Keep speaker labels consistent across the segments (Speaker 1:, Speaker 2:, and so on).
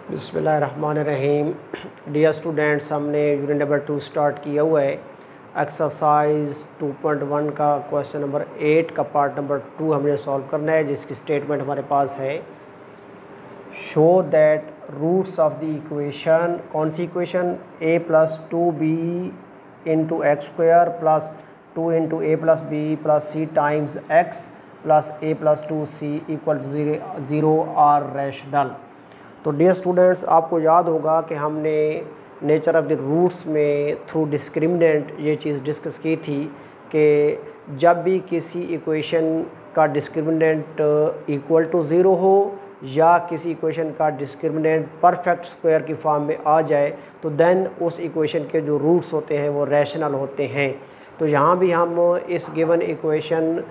Speaker 1: बिस्मिल्लाहिर्रहमानिर्रहीम। Dear students, हमने unit number 2 start किया हुआ है। एक्सरसाइज 2.1 का क्वेश्चन नंबर 8 का पार्ट नंबर 2 हमने सॉल्व करना है, जिसकी स्टेटमेंट हमारे पास है। Show that roots of the equation, कौन सी equation, a plus 2b into x square plus 2 into a plus b plus c times x plus a plus 2c equal to 0 are rational. तो dear students, आपको याद होगा कि हमने nature of the roots में through discriminant ये चीज़ discuss की थी कि जब भी किसी इक्वेशन का डिस्क्रिमिनेंट इक्वल टू 0 हो या किसी इक्वेशन का डिस्क्रिमिनेंट परफेक्ट स्क्वायर की फॉर्म में आ जाए तो देन उस इक्वेशन के जो रूट्स होते हैं वो रैशनल होते हैं। तो यहाँ भी हम इस गिवन इक्वेशन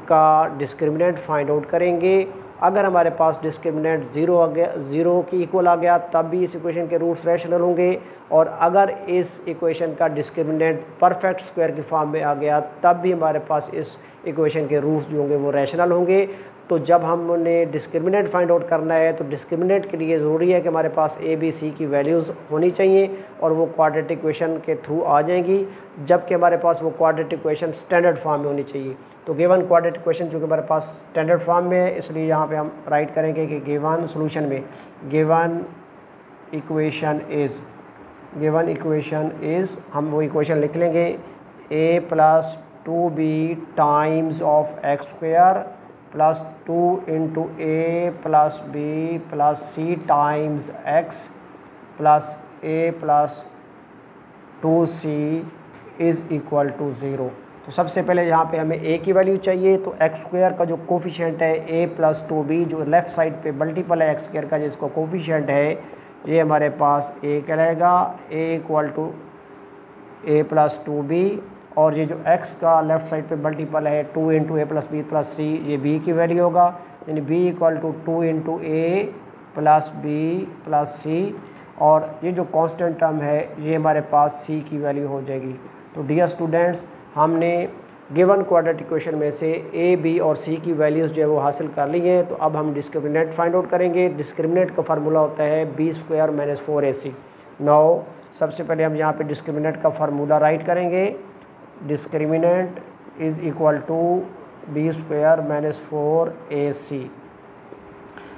Speaker 1: का डिस्क्रिमिनेंट फाइंड आउट करेंगे। अगर हमारे पास डिस्क्रिमिनेंट 0 आ गया, 0 की इक्वल आ गया, तब भी इस इक्वेशन के रूट्स रैशनल होंगे। और अगर इस इक्वेशन का डिस्क्रिमिनेंट परफेक्ट स्क्वायर की फॉर्म में आ गया तब भी हमारे पास इस इक्वेशन के रूट्स जो होंगे वो रैशनल होंगे। तो जब हमने डिस्क्रिमिनेंट फाइंड आउट करना है तो डिस्क्रिमिनेंट के लिए ज़रूरी है कि हमारे पास ए बी सी की वैल्यूज़ होनी चाहिए और वो क्वाड्रेटिक इक्वेशन के थ्रू आ जाएंगी, जबकि हमारे पास वो क्वाड्रेटिक इक्वेशन स्टैंडर्ड फॉर्म में होनी चाहिए। तो गिवन क्वाड्रेटिक इक्वेशन जो कि हमारे पास स्टैंडर्ड फॉर्म में है, इसलिए यहाँ पे हम राइट करेंगे कि गिवन सॉल्यूशन में गिवन इक्वेशन इज़ हम वो इक्वेशन लिख लेंगे a plus 2b times of x square plus 2 into a plus b plus c times x plus a plus 2c is equal to 0। तो सबसे पहले यहाँ पे हमें a की वैल्यू चाहिए। तो एक्स स्क्वायर का जो कोफिशिएंट है a प्लस 2b, जो लेफ़्ट साइड पे मल्टीपल है एक्स स्क्वायर का जिसको कोफिशिएंट है, ये हमारे पास a कहलाएगा, a equal to a plus 2b। और ये जो x का लेफ़्ट साइड पे मल्टीपल है 2 into a plus b plus c, ये b की वैल्यू होगा, यानी b equal to 2 into a plus b plus c. और ये जो कांस्टेंट टर्म है ये हमारे पास c की वैल्यू हो जाएगी। तो डियर स्टूडेंट्स, हमने गिवन क्वाड्रेटिक इक्वेशन में से a, b और c की वैल्यूज़ जो है वो हासिल कर ली हैं। तो अब हम डिस्क्रिमिनेंट फाइंड आउट करेंगे। डिस्क्रिमिनेंट का फार्मूला होता है b square minus 4ac। Now सबसे पहले हम यहाँ पे डिस्क्रिमिनेंट का फार्मूला राइट करेंगे। Discriminant is equal to b square minus 4ac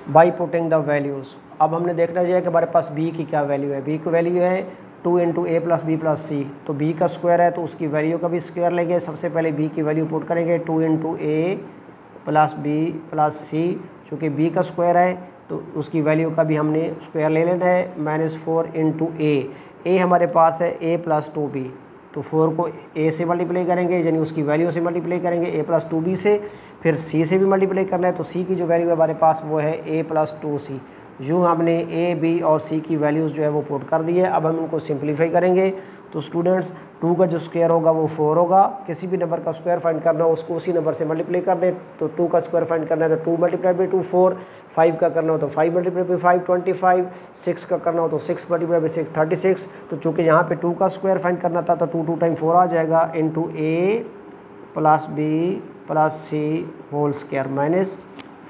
Speaker 1: by putting the values. अब हमने देखना चाहिए कि हमारे पास b की क्या वैल्यू है। b की वैल्यू है 2 into a plus b plus सी। तो b का स्क्वायर है तो उसकी वैल्यू का भी स्क्वायर लेंगे। सबसे पहले b की वैल्यू पुट करेंगे 2 into a plus b plus सी। चूँकि b का स्क्वायर है तो उसकी वैल्यू का भी हमने स्क्वायर ले लेना है, माइनस 4 इंटू ए हमारे पास है a प्लस 2b। तो 4 को a से मल्टीप्लाई करेंगे, यानी उसकी वैल्यू से मल्टीप्लाई करेंगे a प्लस 2b से, फिर c से भी मल्टीप्लाई करना है। तो c की जो वैल्यू है हमारे पास वो है a प्लस 2c। यूँ हमने a, b और c की वैल्यूज़ जो है वो पुट कर दी है। अब हम उनको सिंप्लीफाई करेंगे। तो स्टूडेंट्स, 2 का जो स्क्वायर होगा वो 4 होगा। किसी भी नंबर का स्क्वायर फाइंड करना हो उसको उसी नंबर से मल्टीप्लाई कर दें। तो 2 का स्क्वायर फाइंड करना है तो 2 मल्टीप्लाई बाई 2 4, 5 का करना हो तो 5 मल्टीप्लाई बाई 5 25, 6 का करना हो तो 6 मल्टीप्लाई बाई 6 36। तो चूँकि यहाँ पे 2 का स्क्वायर फाइंड करना था तो 2 टाइम 4 आ जाएगा, into a plus b plus C whole square minus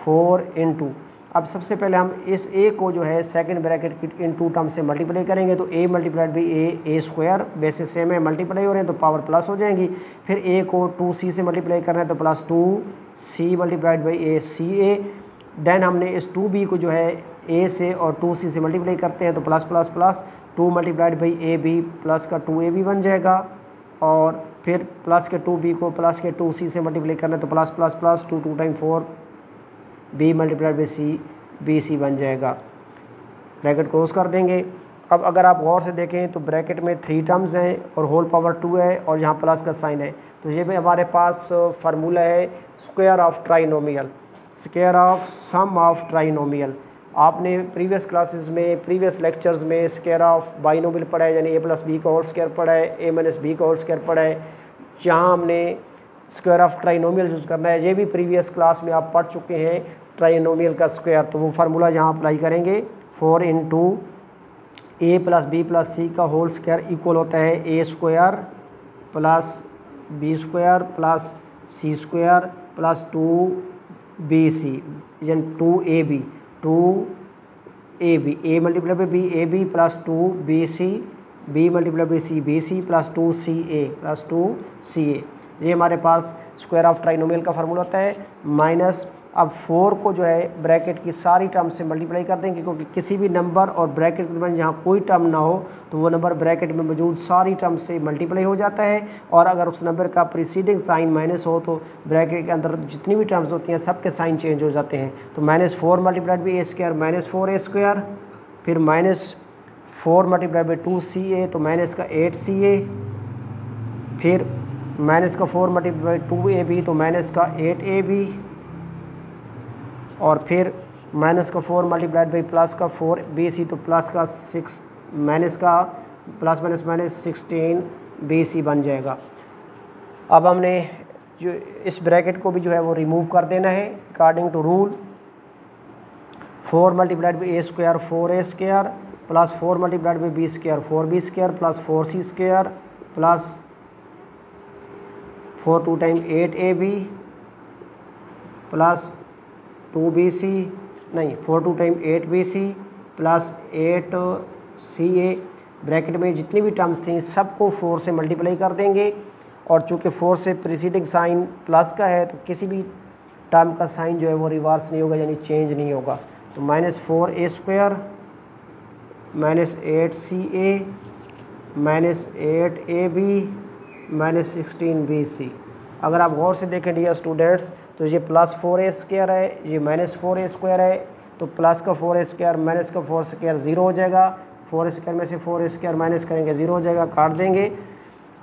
Speaker 1: 4 into. अब सबसे पहले हम इस a को जो है सेकंड ब्रैकेट की इन 2 टर्म से मल्टीप्लाई करेंगे। तो a multiplied by a square, basis same है, मल्टीप्लाई हो रहे हैं तो पावर प्लस हो जाएंगी। फिर a को 2c से मल्टीप्लाई करना है तो plus 2c multiplied by a c a. Then हमने इस 2b को जो है a से और 2c से मल्टीप्लाई करते हैं तो plus plus plus 2 multiplied by a b plus का 2ab बन जाएगा। और फिर प्लस के 2b को प्लस के 2c से मल्टीप्लाई करना है तो plus plus plus 2 time 4 b multiplied by c b c बन जाएगा। ब्रैकेट क्लोज कर देंगे। अब अगर आप गौर से देखें तो ब्रैकेट में 3 टर्म्स हैं और होल पावर 2 है और यहाँ प्लस का साइन है। तो ये भी हमारे पास फार्मूला है square of trinomial, square of sum of trinomial. आपने प्रीवियस क्लासेस में, प्रीवियस लेक्चर्स में स्क्वायर ऑफ बाइनोमियल पढ़ा है, यानी a प्लस बी का होल स्क्वायर पढ़ा है, a माइनस बी का होल स्क्वायर पढ़ा है। यहाँ हमने स्क्वायर ऑफ ट्राइनोमियल यूज़ करना है। ये भी प्रीवियस क्लास में आप पढ़ चुके हैं, ट्राइनोमियल का स्क्वायर। तो वो फार्मूला यहाँ अप्लाई करेंगे। 4 into a plus b plus c का होल स्क्वायर इक्वल होता है a square plus b square plus c square plus 2bc, यानी 2ab a b, a multiply by b a b plus 2 b c, b multiply by c b c plus 2 c a plus 2 c a. ये हमारे पास square of trinomial का formula होता है। Minus अब 4 को जो है ब्रैकेट की सारी टर्म से मल्टीप्लाई कर देंगे, क्योंकि किसी भी नंबर और ब्रैकेट के दरमियान जहाँ कोई टर्म ना हो तो वो नंबर ब्रैकेट में मौजूद सारी टर्म से मल्टीप्लाई हो जाता है। और अगर उस नंबर का प्रीसीडिंग साइन माइनस हो तो ब्रैकेट के अंदर जितनी भी टर्म्स होती हैं सबके साइन चेंज हो जाते हैं। तो -4 multiplied by a square -4 a square, फिर -4 मल्टीप्लाइड बाई 2 सी ए तो माइनस का 8 सी ए, फिर माइनस का 4 मल्टीप्लाइड बाई 2 ए बी तो माइनस का 8 ए बी, और फिर माइनस का 4 मल्टीप्लाइड बाई प्लस का 4 बी सी तो प्लस का 6 माइनस का plus minus minus 16 b c बन जाएगा। अब हमने जो इस ब्रैकेट को भी जो है वो रिमूव कर देना है according to rule. 4 multiplied by a square 4 a square plus 4 multiplied by b square 4 b square plus 4 c square plus 4 2 time 8 a b plus 2 b c नहीं 4 2 time 8 b c plus 8 c a. Bracket में जितनी भी terms थी सबको 4 से multiply कर देंगे, और चूँकि 4 से प्रीसीडिंग साइन प्लस का है तो किसी भी टर्म का साइन जो है वो रिवर्स नहीं होगा, यानी चेंज नहीं होगा। तो -4 a square -8 c a -8 a b -16 b c. अगर आप गौर से देखें डियर स्टूडेंट्स तो ये +4 ए स्क्वायर है, ये -4 ए स्क्वायर है, तो प्लस का 4 ए स्क्वायर माइनस का 4 स्क्वायर 0 हो जाएगा। 4 स्क्वायर में से 4 स्क्वायर माइनस करेंगे 0 हो जाएगा, काट देंगे।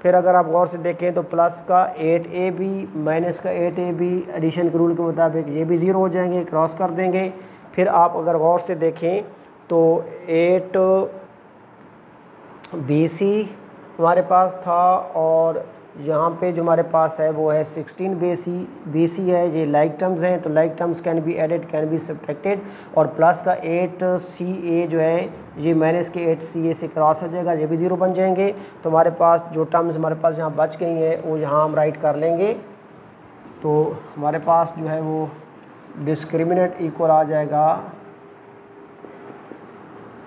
Speaker 1: फिर अगर आप गौर से देखें तो प्लस का 8 ए बी माइनस का 8 ए बी एडिशन के रूल के मुताबिक ये भी 0 हो जाएंगे, क्रॉस कर देंगे। फिर आप अगर गौर से देखें तो 8 बी सी हमारे पास था, और यहाँ पे जो हमारे पास है वो है 16 बी सी है। ये लाइक टर्म्स हैं तो like terms can be added can be subtracted, और प्लस का 8 सी ए जो है ये माइनस के 8 सी ए से क्रॉस हो जाएगा, ये भी 0 बन जाएंगे। तो हमारे पास जो टर्म्स हमारे पास यहाँ बच गई हैं वो यहाँ हम राइट कर लेंगे। तो हमारे पास जो है वो डिस्क्रिमिनेंट इक्वल आ जाएगा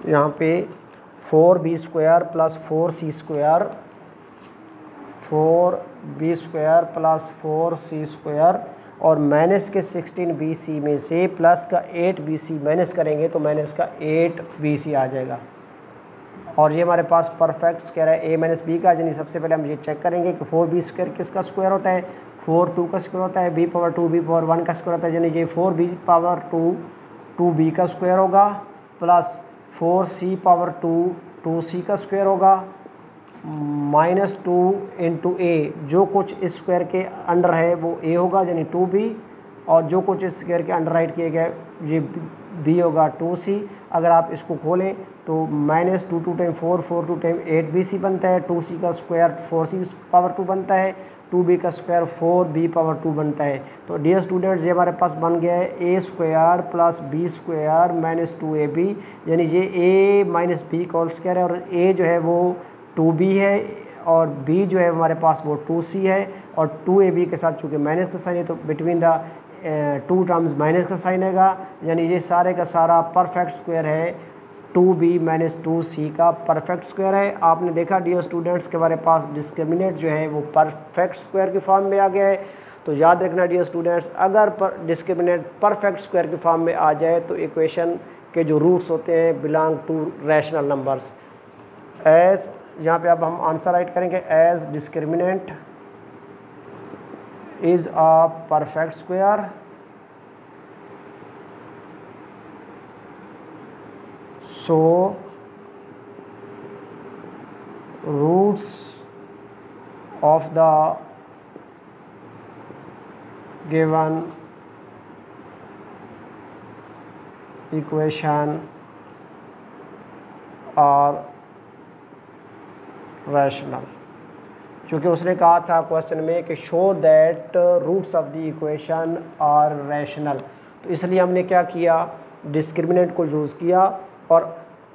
Speaker 1: यहाँ पे 4b square plus 4c square 4b square plus 4c square, और माइनस के 16bc में से प्लस का 8bc माइनस करेंगे तो माइनस का 8bc आ जाएगा। और ये हमारे पास परफेक्ट स्क्वायर है a माइनस बी का, यानी सबसे पहले हम ये चेक करेंगे कि 4b स्क्वायर किसका स्क्वायर होता है, 4 2 का स्क्वायर होता है, b पावर 2 b पावर 1 का स्क्वायर होता है, यानी ये 4b पावर 2 2b का स्क्वायर होगा, प्लस 4c पावर 2 2c का स्क्वायर होगा, -2 इंटू ए, जो कुछ इस स्क्वायर के अंडर है वो a होगा यानी 2b, और जो कुछ इस स्क्वायर के अंडर राइट किया गया ये b होगा 2c। अगर आप इसको खोलें तो -2 2 टाइम 4 4 2 टाइम 8bc बनता है, 2c का स्क्वायर 4c पावर 2 बनता है, 2b का स्क्वायर 4b पावर 2 बनता है। तो डियर स्टूडेंट्स ये हमारे पास बन गया है a square plus b square minus 2ab, यानी ये a माइनस b का होल स्क्वायर है, और a जो है वो 2b है और b जो है हमारे पास वो 2c है, और 2ab के साथ चूँकि माइनस का साइन है तो between the two terms minus का साइन आएगा, यानी ये सारे का सारा परफेक्ट स्क्वायर है 2b माइनस 2c का परफेक्ट स्क्वायर है। आपने देखा डियर स्टूडेंट्स के हमारे पास डिस्क्रिमिनेंट जो है वो परफेक्ट स्क्वायर की फॉर्म में आ गया है। तो याद रखना डियर स्टूडेंट्स, अगर डिस्क्रिमिनेंट परफेक्ट स्क्वायर की फॉर्म में आ जाए तो इक्वेशन के जो रूट्स होते हैं belong to rational numbers. As यहाँ पे अब हम आंसर राइट करेंगे, as discriminant is a perfect square so roots of the given equation are rational। क्योंकि उसने कहा था क्वेश्चन में कि show that roots of the equation are rational, तो इसलिए हमने क्या किया, डिस्क्रिमिनेंट को यूज़ किया और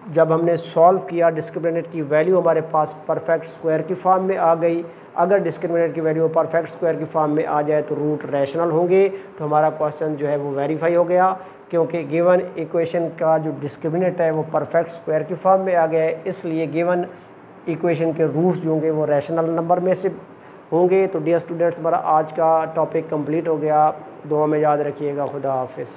Speaker 1: जब हमने सॉल्व किया डिस्क्रिमिनेंट की वैल्यू हमारे पास परफेक्ट स्क्वायर की फॉर्म में आ गई। अगर डिस्क्रिमिनेंट की वैल्यू परफेक्ट स्क्वायर की फॉर्म में आ जाए तो रूट रैशनल होंगे, तो हमारा क्वेश्चन जो है वो वेरीफाई हो गया, क्योंकि गिवन इक्वेशन का जो डिस्क्रिमिनेंट है वो परफेक्ट स्क्वायर की फॉर्म में आ गया है, इसलिए गिवन इक्वेशन के रूट्स जो होंगे वो रैशनल नंबर में से होंगे। तो डियर स्टूडेंट्स, हमारा आज का टॉपिक कंप्लीट हो गया। दुआ में याद रखिएगा। खुदा हाफिज़।